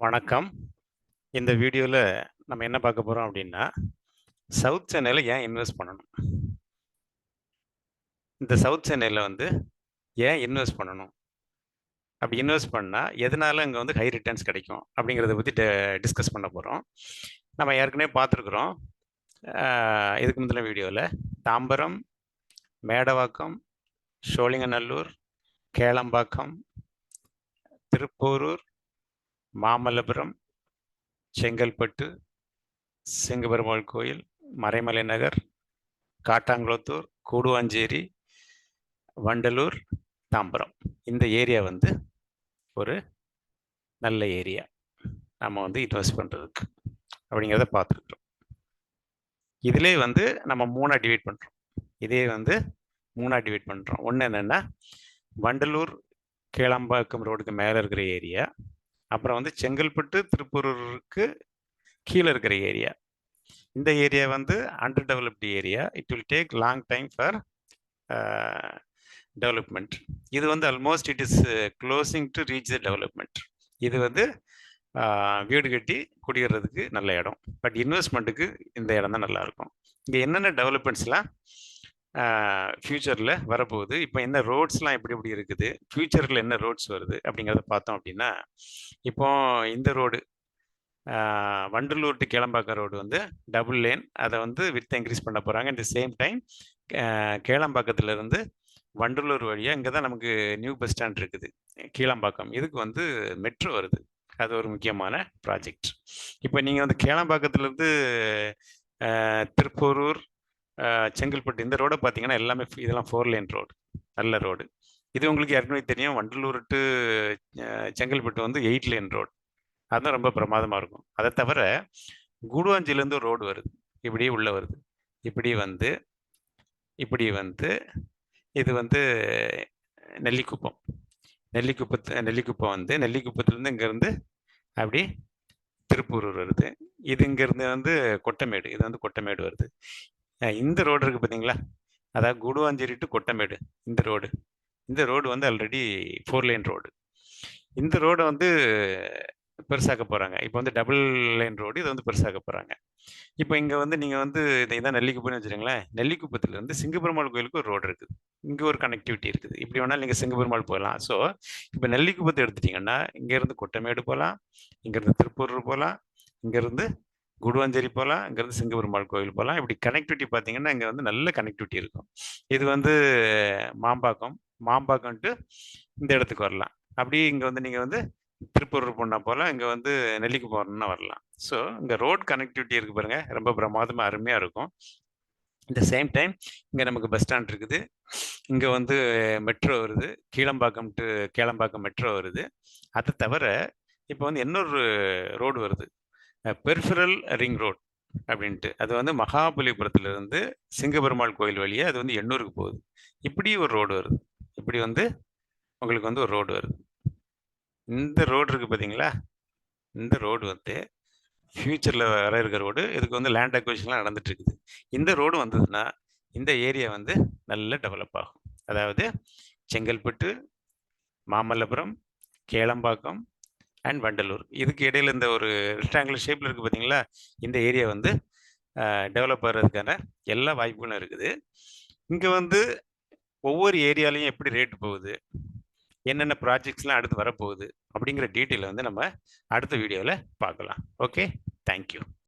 வணக்கம். இந்த வீடியோல நம்ம என்ன பார்க்க போறோம் அப்படின்னா, சவுத் சென்னையில ஏன் இன்வெஸ்ட் பண்ணணும்? இந்த சவுத் சென்னையில ஏன் இன்வெஸ்ட் பண்ணணும்? அப்படி இன்வெஸ்ட் பண்ணா, எதனால அங்க ஹை ரிட்டர்ன்ஸ் கிடைக்கும்? அப்படிங்கிறத பத்தி டிஸ்கஸ் பண்ண போறோம். நம்ம ஏற்கனவே பார்த்துருக்குறோம். அ இதுக்கு முந்தின வீடியோல தாம்பரம், மேடவாக்கம், சோழிங்கநல்லூர், கேளம்பாக்கம், திருப்போரூர், மாமல்லபுரம், செங்கல்பட்டு, சிங்கப்பெருமாள் கோயில், மறைமலை நகர், காட்டாங்குளத்தூர், கூடுவாஞ்சேரி, வண்டலூர், தாம்பரம். இந்த ஏரியா ஒரு நல்ல ஏரியா. நம்ம இன்வெஸ்ட் பண்ணுறதுக்கு அப்படிங்கிறத பார்த்துருக்குறோம். இதிலே நம்ம 3ஆக டிவைட் பண்ணுறோம். இதே 3ஆக டிவைட் பண்ணுறோம். ஒன்று என்னென்னா, வண்டலூர் கேளம்பாக்கம் ரோடுக்கு மேலே இருக்கிற ஏரியா, அப்புறம் செங்கல்பட்டு திருப்பூரூருக்கு கீழே இருக்கிற ஏரியா. இந்த area under developed area. It will take long time for development. இது almost it is closing to reach the development. இது வீடு கட்டி குடியேறதுக்கு நல்ல இடம். பட் இன்வெஸ்ட்மெண்ட்டுக்கு இந்த இடம் தான் நல்லாயிருக்கும். இங்கே என்னென்ன டெவலப்மெண்ட்ஸ்லாம் ஃப்யூச்சரில் வரப்போகுது, இப்போ என்ன ரோட்ஸ்லாம் எப்படி எப்படி இருக்குது, ஃப்யூச்சரில் என்ன ரோட்ஸ் வருது அப்படிங்கிறத பார்த்தோம் அப்படின்னா, இப்போ இந்த road Vandalur to Kelambakkam road double lane. அதை வித் இன்க்ரீஸ் பண்ண போகிறாங்க. இந்த சேம் டைம் கேளம்பாக்கத்துலேருந்து வண்டலூர் வழியாக இங்கே தான் நமக்கு நியூ பஸ் ஸ்டாண்ட் இருக்குது, கீழம்பாக்கம். இதுக்கு மெட்ரோ வருது. அது ஒரு முக்கியமான ப்ராஜெக்ட். இப்போ நீங்கள் கேளம்பாக்கத்துலேருந்து திருப்போரூர், செங்கல்பட்டு இந்த ரோடை பார்த்தீங்கன்னா எல்லாமே இதெல்லாம் 4 லேன் ரோடு, நல்ல ரோடு. இது உங்களுக்கு ஏற்கனவே தெரியும். Vandalur to Chengalpattu 8 lane road. அதுதான் ரொம்ப பிரமாதமாக இருக்கும். அதை தவிர கூடுவாஞ்சிலேருந்து ஒரு ரோடு வருது, இப்படியே உள்ளே வருது. இப்படி இப்படி இது நெல்லிக்குப்பம். நெல்லிக்குப்பம் நெல்லிக்குப்பத்துலேருந்து இங்கேருந்து அப்படி திருப்பூரூர் வருது. இது இங்கேருந்து கொட்டமேடு. இது கொட்டமேடு வருது. இந்த ரோடு இருக்குது பார்த்தீங்களா, அதாவது கூடுவாஞ்சேரி டு கொட்டமேடு. இந்த ரோடு ஆல்ரெடி 4 லேன் ரோடு. இந்த ரோடை பெருசாக்க போகிறாங்க. இப்போ டபுள் லேன் ரோடு. இது பெருசாக்க போகிறாங்க. இப்போ இங்கே நீங்கள் இதான் நெல்லிக்குப்பம்னு வச்சுருங்களேன். நெல்லிக்குப்பத்துலேருந்து சிங்கப்பெருமாள் கோயிலுக்கு ஒரு ரோடு இருக்குது. இங்கே ஒரு கனெக்டிவிட்டி இருக்குது. இப்படி வேணாலும் நீங்கள் சிங்கப்பெருமாள் போகலாம். ஸோ இப்போ நெல்லிக்குப்பத்தை எடுத்துட்டிங்கன்னா, இங்கேருந்து கொட்டமேடு போகலாம், இங்கேருந்து திருப்பூரூர் போகலாம், இங்கேருந்து குடுவாஞ்சேரி போகலாம், இங்கேருந்து சிங்கப்பெருமாள் கோயில் போகலாம். இப்படி கனெக்டிவிட்டி பார்த்தீங்கன்னா இங்கே நல்ல கனெக்டிவிட்டி இருக்கும். இது மாம்பாக்கம். மாம்பாக்கம்ட்டு இந்த இடத்துக்கு வரலாம். அப்படியே இங்கே நீங்கள் திருப்பூரூர் போனால் போகலாம், இங்கே நெல்லிக்குப்பம் போகணுன்னா வரலாம். ஸோ இங்கே ரோட் கனெக்டிவிட்டி இருக்குது பாருங்கள், ரொம்ப பிரமாதமாக அருமையாக இருக்கும். இந்த சேம் டைம் இங்கே நமக்கு பஸ் ஸ்டாண்ட் இருக்குது. இங்கே மெட்ரோ வருது, கீழம்பாக்கம் டு கேளம்பாக்கம் மெட்ரோ வருது. அதை தவிர இப்போ இன்னொரு ரோடு வருது, பெர்ஃபரல் ரிங் ரோட் அப்படின்ட்டு. அது மகாபலிபுரத்துலேருந்து சிங்கப்பெருமாள் கோயில் வழியாக அது எண்ணூருக்கு போகுது. இப்படி ஒரு ரோடு வருது. இப்படி உங்களுக்கு ஒரு ரோடு வருது. இந்த ரோடு இருக்குது பார்த்தீங்களா, இந்த ரோடு ஃப்யூச்சரில் வர இருக்கிற ரோடு. இதுக்கு லேண்ட் அக்விசிஷன்லாம் நடந்துட்டு இருக்குது. இந்த ரோடு வந்ததுன்னா இந்த ஏரியா நல்ல டெவலப் ஆகும். அதாவது செங்கல்பட்டு, மாமல்லபுரம், கேளம்பாக்கம் அண்ட் வண்டலூர், இதுக்கு இடையில இந்த ஒரு ரெக்டாங்குலர் ஷேப்பில் இருக்குது பார்த்தீங்களா, இந்த ஏரியா டெவலப் ஆகிறதுக்கான எல்லா வாய்ப்புகளும் இருக்குது. இங்கே ஒவ்வொரு ஏரியாலையும் எப்படி ரேட்டு போகுது, என்னென்ன ப்ராஜெக்ட்ஸ்லாம் அடுத்து வரப்போகுது அப்படிங்கிற டீட்டெயில் நம்ம அடுத்த வீடியோவில் பார்க்கலாம். Okay, thank you.